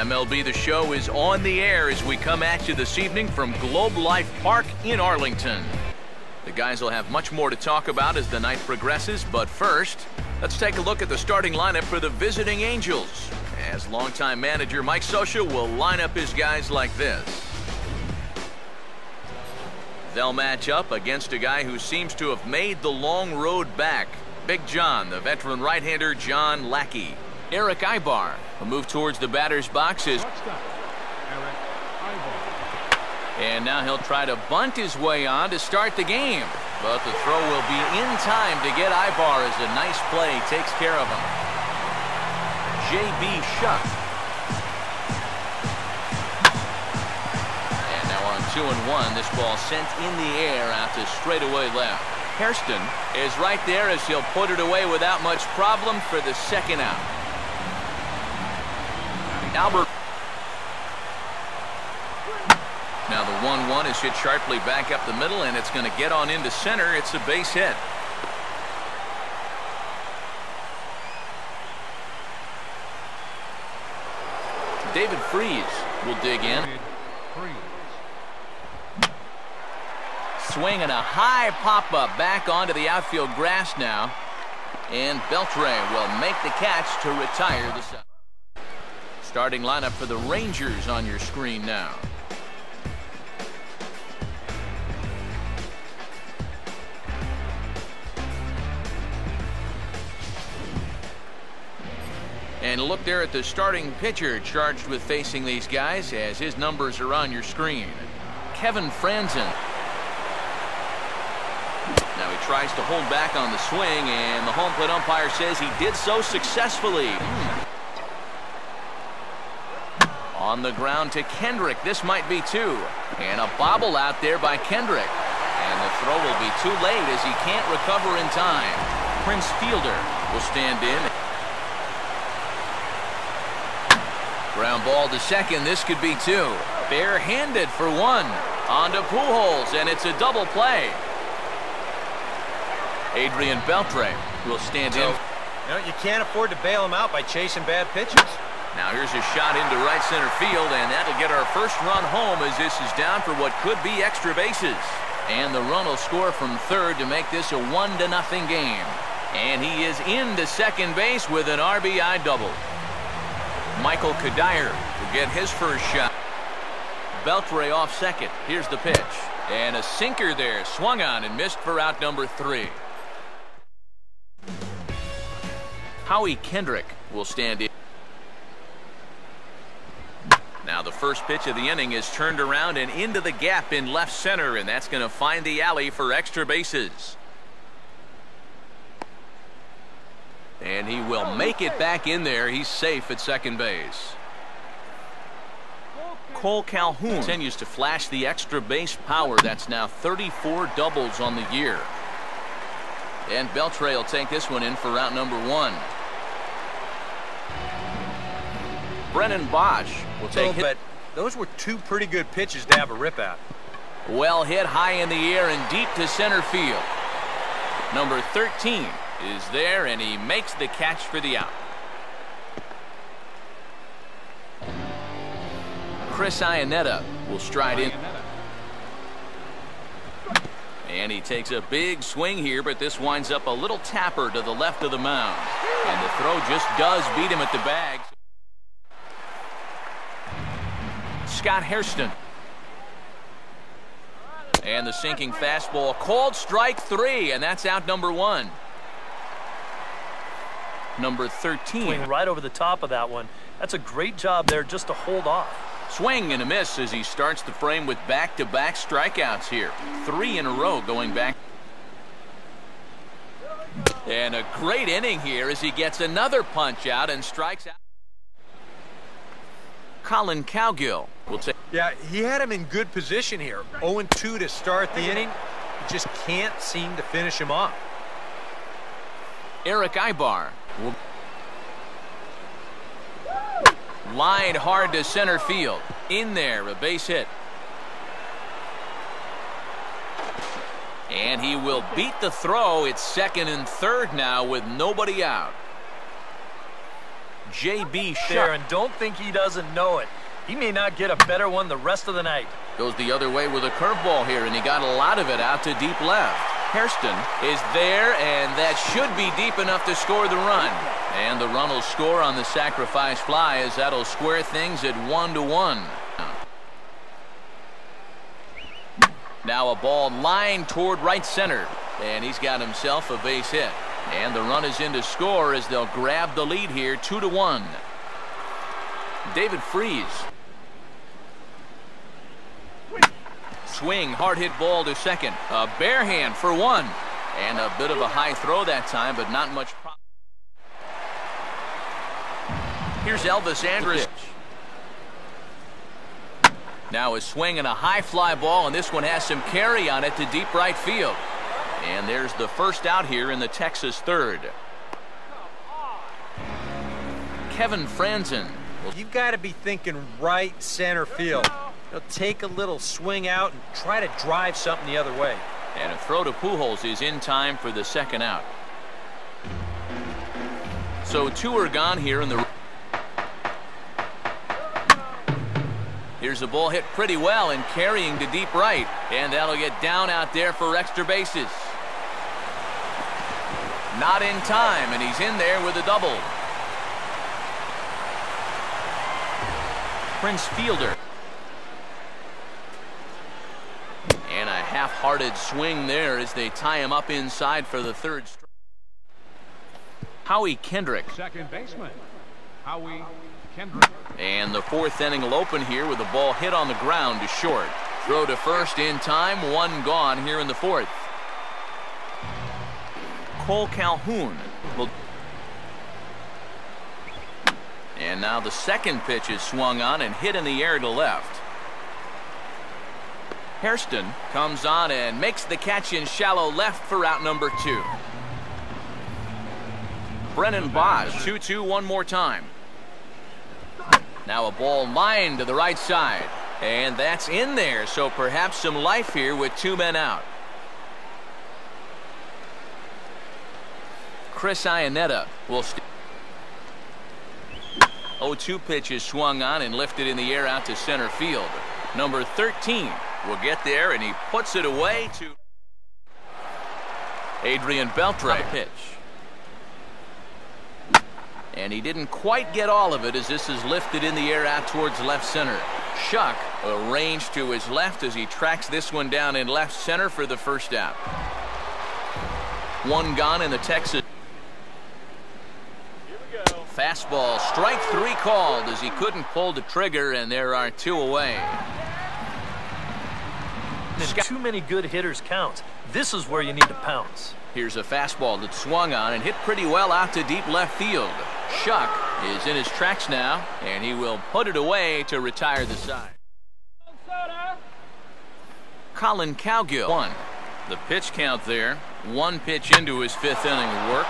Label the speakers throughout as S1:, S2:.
S1: MLB The Show is on the air as we come at you this evening from Globe Life Park in Arlington. The guys will have much more to talk about as the night progresses, but first, let's take a look at the starting lineup for the visiting Angels, as longtime manager Mike Soo-Choo will line up his guys like this. They'll match up against a guy who seems to have made the long road back. Big John, the veteran right-hander John Lackey. Eric Ibar, a move towards the batter's boxes. And now he'll try to bunt his way on to start the game. But the throw will be in time to get Ibar as a nice play takes care of him. J.B. Shuck. And now on 2-1, this ball sent in the air out to straightaway left. Hairston is right there as he'll put it away without much problem for the second out. Albert. Now the 1-1 is hit sharply back up the middle, and it's going to get on into center. It's a base hit. David Freese will dig in. Swing and a high pop-up back onto the outfield grass now. And Beltre will make the catch to retire the side. Starting lineup for the Rangers on your screen now. And look there at the starting pitcher charged with facing these guys, as his numbers are on your screen. Kevin Franzen. Now he tries to hold back on the swing, and the home plate umpire says he did so successfully. On the ground to Kendrick. This might be two. And a bobble out there by Kendrick. And the throw will be too late as he can't recover in time. Prince Fielder will stand in. Ground ball to second. This could be two. Barehanded for one. On to Pujols, and it's a double play. Adrian Beltre will stand in.
S2: You can't afford to bail him out by chasing bad pitches.
S1: Now here's a shot into right center field, and that'll get our first run home as this is down for what could be extra bases. And the run will score from third to make this a 1-0 game. And he is into second base with an RBI double. Michael Kadire will get his first shot. Beltre off second. Here's the pitch. And a sinker there. Swung on and missed for out number 3. Howie Kendrick will stand in. Now the first pitch of the inning is turned around and into the gap in left center, and that's going to find the alley for extra bases. And he will make it back in there. He's safe at second base. Cole Calhoun continues to flash the extra base power. That's now 34 doubles on the year. And Beltre will take this one in for route number 1. Brennan Bosch will take it.
S2: But those were two pretty good pitches to have a rip at.
S1: Well hit high in the air and deep to center field. Number 13 is there, and he makes the catch for the out. Chris Iannetta will stride in. And he takes a big swing here, but this winds up a little tapper to the left of the mound. And the throw just does beat him at the bag. Scott Hairston. And the sinking fastball called strike 3, and that's out number 1. Number 13.
S3: Swing right over the top of that one. That's a great job there just to hold off.
S1: Swing and a miss as he starts the frame with back-to-back strikeouts here. 3 in a row going back. And a great inning here as he gets another punch out and strikes out. Colin Cowgill will take.
S2: Yeah, he had him in good position here. 0-2 to start the inning. He just can't seem to finish him off.
S1: Eric Ibar will line hard to center field. In there, a base hit. And he will beat the throw. It's second and third now with nobody out. J.B.
S3: there,
S1: Shuck.
S3: and don't think he doesn't know it. He may not get a better one the rest of the night.
S1: Goes the other way with a curveball here, and he got a lot of it out to deep left. Hairston is there, and that should be deep enough to score the run. And the run will score on the sacrifice fly, as that'll square things at 1-1. Now a ball lined toward right center, and he's got himself a base hit. And the run is in to score as they'll grab the lead here, 2-1. David Freese. Swing, hard hit ball to second. A bare hand for one. And a bit of a high throw that time, but not much problem. Here's Elvis Andrus. Now a swing and a high fly ball, and this one has some carry on it to deep right field. And there's the first out here in the Texas third. Kevin Franzen.
S2: You've got to be thinking right center field. Take a little swing out and try to drive something the other way.
S1: And a throw to Pujols is in time for the second out. So two are gone here in the. Here's a ball hit pretty well and carrying to deep right. And that'll get down out there for extra bases. Not in time, and he's in there with a double. Prince Fielder. And a half-hearted swing there as they tie him up inside for the third strike. Howie Kendrick.
S4: Second baseman, Howie Kendrick.
S1: And the fourth inning will open here with a ball hit on the ground to short. Throw to first in time, one gone here in the fourth. Cole Calhoun will. And now the second pitch is swung on and hit in the air to left. Hairston comes on and makes the catch in shallow left for out number 2. Brennan Bosch, 2-2 one more time. Now a ball lined to the right side. And that's in there, so perhaps some life here with 2 men out. Chris Iannetta will 0-2 pitch is swung on and lifted in the air out to center field. Number 13 will get there, and he puts it away to Adrian Beltre. Pitch. And he didn't quite get all of it as this is lifted in the air out towards left center. Shuck arranged to his left as he tracks this one down in left center for the first out. One gone in the Texas. Fastball, strike 3 called as he couldn't pull the trigger, and there are 2 away.
S3: Too many good hitters count. This is where you need to pounce.
S1: Here's a fastball that swung on and hit pretty well out to deep left field. Shuck is in his tracks now, and he will put it away to retire the side. Colin Cowgill. 1. The pitch count there. 1 pitch into his 5th inning of work.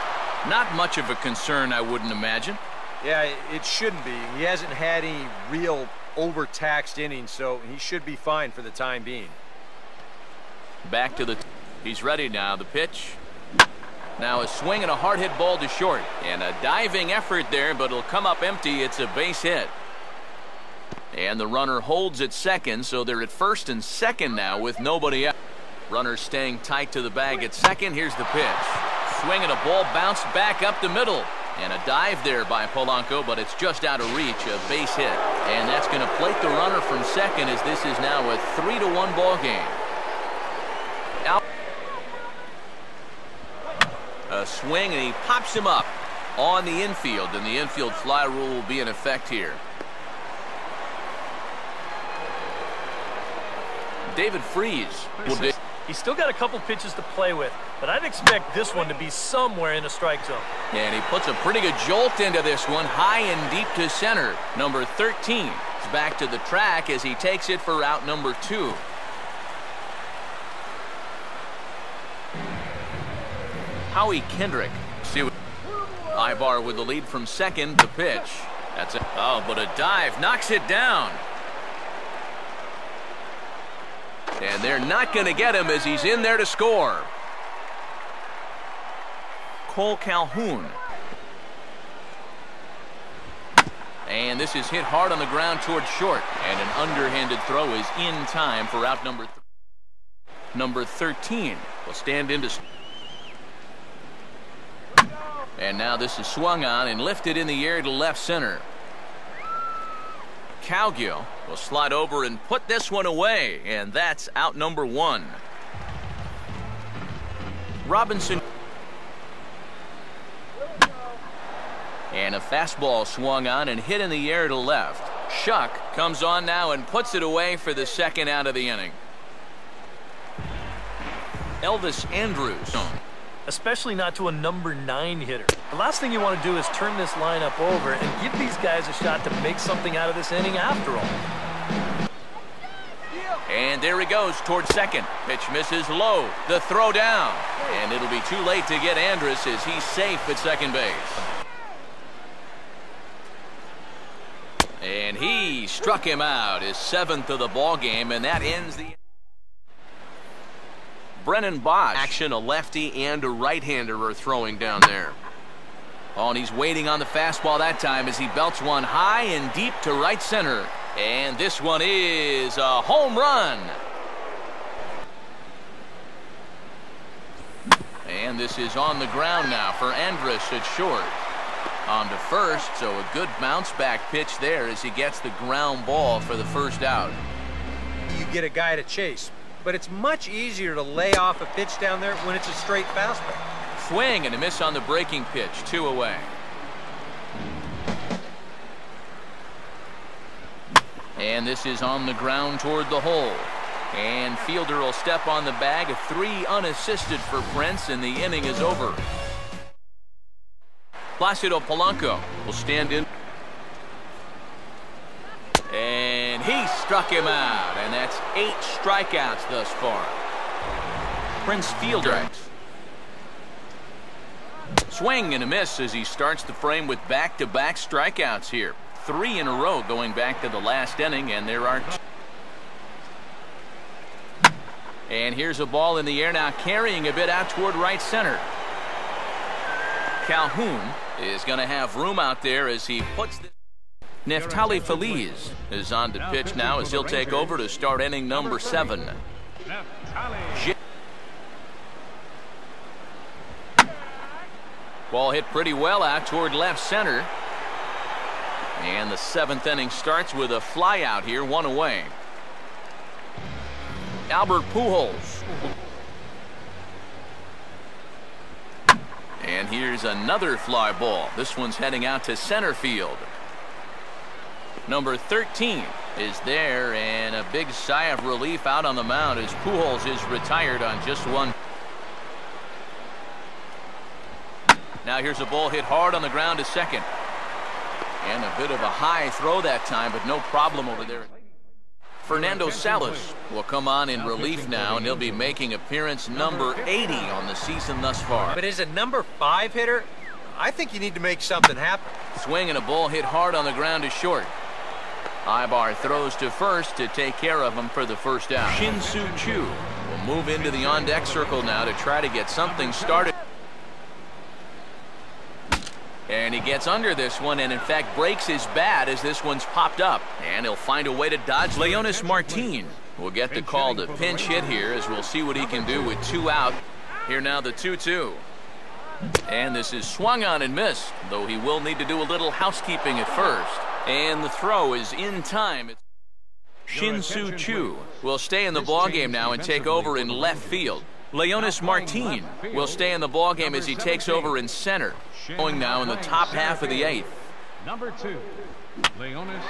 S1: Not much of a concern, I wouldn't imagine.
S2: Yeah, it shouldn't be. He hasn't had any real overtaxed innings, so he should be fine for the time being.
S1: Back to the. He's ready now. The pitch. Now a swing and a hard hit ball to short. And a diving effort there, but it'll come up empty. It's a base hit. And the runner holds at second, so they're at first and second now with nobody out. Runner staying tight to the bag at second. Here's the pitch. Swing and a ball bounced back up the middle. And a dive there by Polanco, but it's just out of reach. A base hit. And that's going to plate the runner from second as this is now a 3-1 ball game. Out. A swing, and he pops him up on the infield, and the infield fly rule will be in effect here. David Freese will do.
S3: He's still got a couple pitches to play with, but I'd expect this one to be somewhere in the strike zone.
S1: And he puts a pretty good jolt into this one, high and deep to center. Number 13 is back to the track as he takes it for out number 2. Howie Kendrick. See what Ibar with the lead from second. The pitch. That's it. Oh, but a dive knocks it down. And they're not going to get him as he's in there to score. Cole Calhoun. And this is hit hard on the ground towards short. And an underhanded throw is in time for out number 13. Will stand into. And now this is swung on and lifted in the air to left center. Cowgill will slide over and put this one away. And that's out number 1. Robinson. And a fastball swung on and hit in the air to left. Shuck comes on now and puts it away for the second out of the inning. Elvis Andrus.
S3: Especially not to a number 9 hitter. The last thing you want to do is turn this lineup over and give these guys a shot to make something out of this inning after all.
S1: And there he goes towards second. Pitch misses low. The throw down. And it'll be too late to get Andrus as he's safe at second base. And he struck him out, his 7th of the ball game, and that ends the. Brennan Bosch. Action, a lefty and a right-hander are throwing down there. Oh, and he's waiting on the fastball that time as he belts one high and deep to right center. And this one is a home run. And this is on the ground now for Andrus at short. On to first, so a good bounce back pitch there as he gets the ground ball for the first out.
S2: You get a guy to chase, but it's much easier to lay off a pitch down there when it's a straight fastball.
S1: Swing and a miss on the breaking pitch, 2 away. And this is on the ground toward the hole. And fielder will step on the bag. 3 unassisted for Prince, and the inning is over. Placido Polanco will stand in. And he struck him out, and that's 8 strikeouts thus far. Prince fielder. Swing and a miss as he starts the frame with back-to-back strikeouts here. 3 in a row going back to the last inning, and there are. And here's a ball in the air now, carrying a bit out toward right center. Calhoun is going to have room out there as he puts this. Neftali Feliz is on to pitch now as he'll take over to start inning number 7. Ball hit pretty well out toward left center. And the 7th inning starts with a fly out here, 1 away. Albert Pujols. And here's another fly ball. This one's heading out to center field. Number 13 is there, and a big sigh of relief out on the mound as Pujols is retired on just 1. Now here's a ball hit hard on the ground to second. And a bit of a high throw that time, but no problem over there. Fernando Salas will come on in relief now, and he'll be making appearance number 80 on the season thus far.
S2: But as a number 5 hitter, I think you need to make something happen.
S1: Swing and a ball hit hard on the ground to short. Ibar throws to first to take care of him for the first out. Soo-Choo will move into the on-deck circle now to try to get something started. And he gets under this one and in fact breaks his bat as this one's popped up. And he'll find a way to dodge. Leonis Martin will get the call to pinch hit here as we'll see what he can do with 2 out. Here now the 2-2. And this is swung on and missed, though he will need to do a little housekeeping at first. And the throw is in time. Soo-Choo will stay in the ballgame now and take over in left field. Leonis Martin will stay in the ballgame as he takes over in center. Going now in the top half of the 8th.
S4: Number 2, Leonis.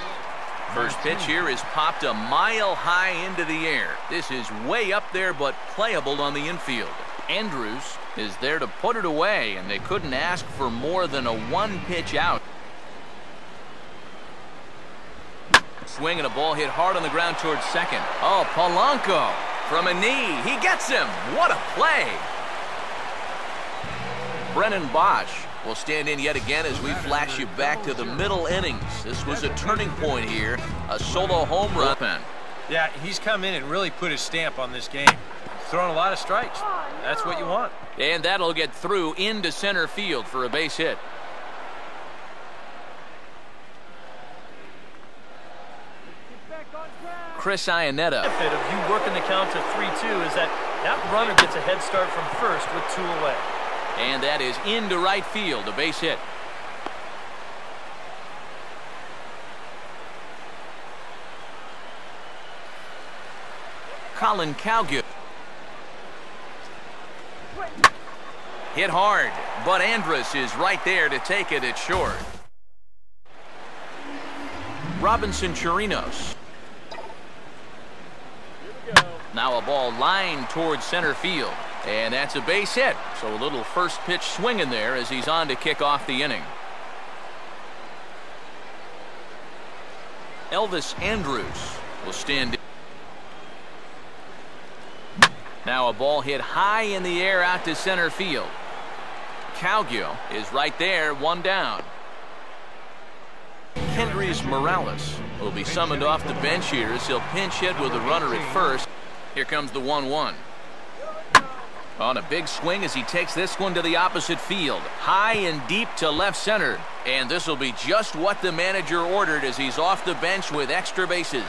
S1: First pitch here is popped a mile high into the air. This is way up there but playable on the infield. Andrus is there to put it away, and they couldn't ask for more than a 1-pitch out. Swing and a ball hit hard on the ground towards second. Oh, Polanco from a knee. He gets him. What a play. Brennan Bosch will stand in yet again as we flash you back to the middle innings. This was a turning point here. A solo home run.
S2: Yeah, he's come in and really put his stamp on this game. Throwing a lot of strikes. That's what you want.
S1: And that'll get through into center field for a base hit. Chris Iannetta.
S3: The benefit of you working the count to 3-2 is that runner gets a head start from first with 2 away.
S1: And that is into right field, a base hit. Colin Cowgill. Hit hard, but Andrus is right there to take it at short. Robinson Chirinos. Now a ball lined towards center field, and that's a base hit. So a little first pitch swing in there as he's on to kick off the inning. Elvis Andrus will stand in. Now a ball hit high in the air out to center field. Cowgill is right there, 1 down. Kendrys Morales will be summoned off the bench here as he'll pinch hit with a runner at first. Here comes the 1-1. On a big swing as he takes this one to the opposite field. High and deep to left center. And this will be just what the manager ordered as he's off the bench with extra bases.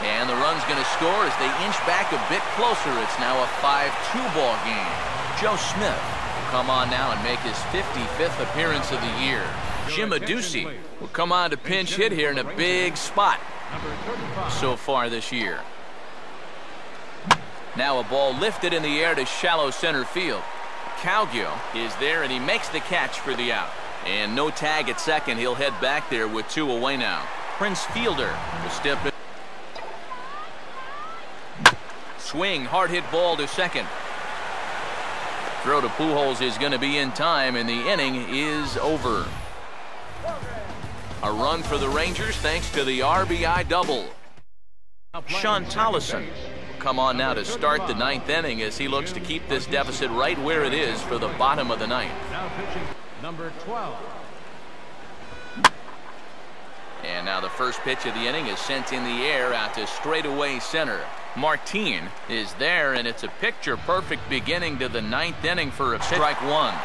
S1: And the run's going to score as they inch back a bit closer. It's now a 5-2 ball game. Joe Smith will come on now and make his 55th appearance of the year. Jim Adduci will come on to pinch hit here in a big spot so far this year. Now a ball lifted in the air to shallow center field. Cowgill is there and he makes the catch for the out. And no tag at second. He'll head back there with 2 away now. Prince Fielder will step in. Swing, hard hit ball to second. Throw to Pujols is going to be in time, and the inning is over. A run for the Rangers thanks to the RBI double. Sean Tollison will come on now to start the 9th inning as he looks to keep this deficit right where it is for the bottom of the 9th.
S4: Now pitching number 12.
S1: And now the first pitch of the inning is sent in the air out to straightaway center. Martin is there, and it's a picture-perfect beginning to the 9th inning for a strike 1.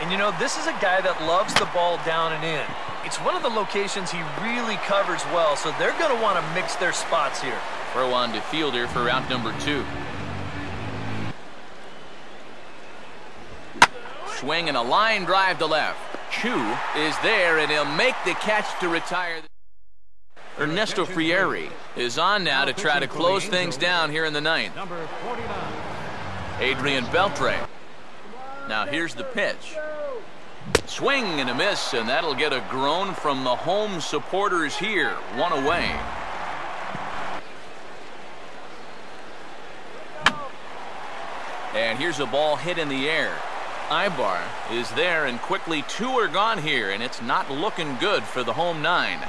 S3: And you know, this is a guy that loves the ball down and in. It's one of the locations he really covers well, so they're going to want to mix their spots here.
S1: Throw on to Fielder for out number 2. Swing and a line drive to left. Choo is there, and he'll make the catch to retire. Ernesto Frieri is on now to try to close things down here in the 9th.
S4: Number 49.
S1: Adrian Beltre. Now here's the pitch. Swing and a miss, and that'll get a groan from the home supporters here. 1 away. And here's a ball hit in the air. Ibar is there, and quickly 2 are gone here, and it's not looking good for the home 9.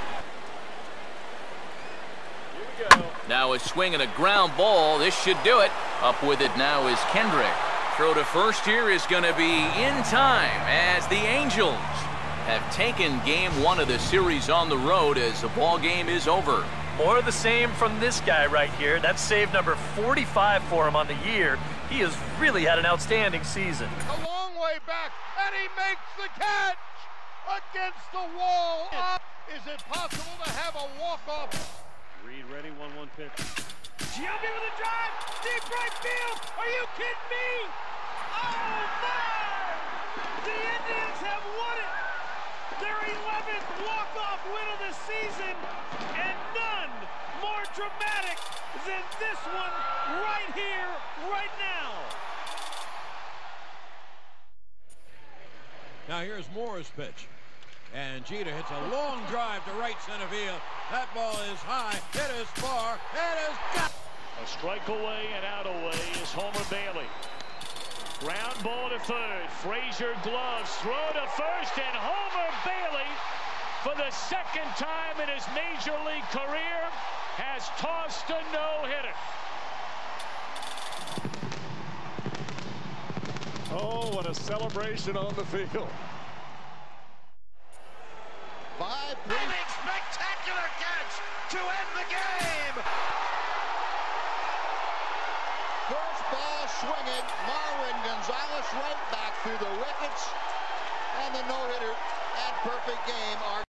S1: Now a swing and a ground ball. This should do it. Up with it now is Kendrick. Throw to first here is going to be in time as the Angels have taken game 1 of the series on the road as the ball game is over.
S3: More of the same from this guy right here. That's save number 45 for him on the year. He has really had an outstanding season.
S5: A long way back, and he makes the catch against the wall. Is it possible to have a walk-off?
S4: Reed ready, 1-1 pitch.
S5: Giambi with a drive, deep right field. Are you kidding me? Oh, my! The Indians have won it. Their 11th walk-off win of the season, and none more dramatic than this one right here, right now.
S6: Now here's Moore's pitch. And Jeter hits a long drive to right center field. That ball is high. It is far. It is got.
S7: A strike away and out away is Homer Bailey. Ground ball to third. Frazier gloves. Throw to first. And Homer Bailey, for the 2nd time in his major league career, has tossed a no-hitter.
S5: Oh, what a celebration on the field. 5-3. Spectacular catch to end the game. First ball swinging. Marwin Gonzalez right back through the wickets. And the no-hitter and perfect game are